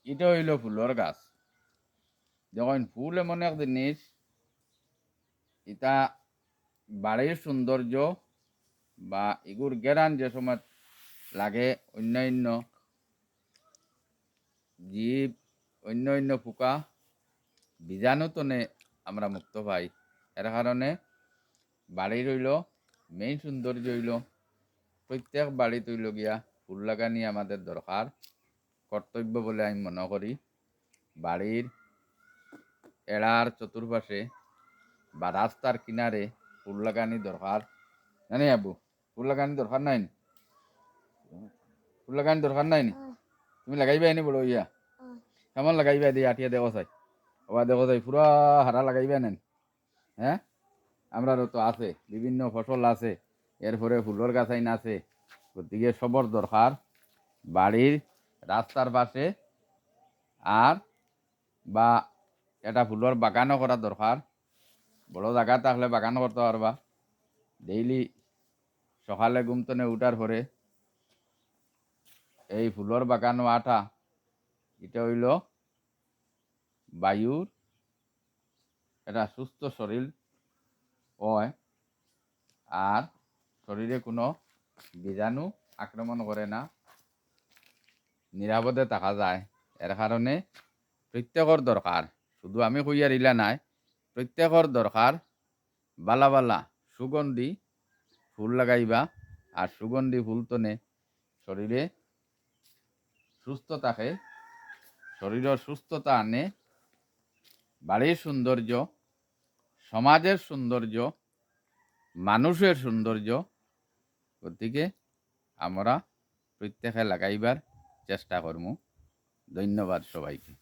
এটা হইল ফুলের গাছ। যখন ফুল এমন এক জিনিস, এটা বাড়ির সৌন্দর্য বা এগুর গেরান যে সময় লাগে, অন্যান্য জীব, অন্য পোকা বীজাণুতনে আমরা মুক্ত পাই। এর কারণে বাড়ির হইল মেইন সৌন্দর্য হইল প্রত্যেক বাড়িতে হইল গিয়া ফুল লাগানি আমাদের দরকার, কর্তব্য বলে আমি মনে করি। বাড়ির এড়ার চতুর্পাশে বা রাস্তার কিনারে ফুল লাগানি দরকার। জানি আবু, ফুল লাগানি দরকার নাই নি? ফুল লাগানি দরকার নাই নি? তুমি লাগাইবে নি বড় ইয়া? কেমন লাগাইবে দিয়ে আটিয়া দেখো চাই, আবার দেখো চাই পুরা হারা লাগাইবে নেন। হ্যাঁ, আমরারও তো আছে, বিভিন্ন ফসল আছে, এরপরে ফুলের গাছ আইন আছে। গতিকে সবর দরকার বাড়ির রাস্তার পাশে আর বা এটা ফুলের বাগানও করা দরকার। বড় জায়গা থাকলে বাগানও করতে পারবা। ডেইলি সকালে ঘুম থেকে উঠার পরে এই ফুলের বাগানও আটা, এটা হইল বায়ুর এটা সুস্থ শরীর হয়, আর শরীরে কোনো বীজাণু আক্রমণ করে না, নিরাপদে থাকা যায়। এর কারণে প্রত্যেকের দরকার, শুধু আমি কইয়ার ইলা নাই, প্রত্যেকের দরকার বালা বালা সুগন্ধি ফুল লাগাইবা। আর সুগন্ধি ফুল তনে শরীরে সুস্থ থাকে, শরীরের সুস্থতা আনে, বাড়ির সৌন্দর্য, সমাজের সৌন্দর্য, মানুষের সৌন্দর্য। গতিকে আমরা প্রত্যেকে লাগাইবার চেষ্টা করবো। ধন্যবাদ সবাইকে।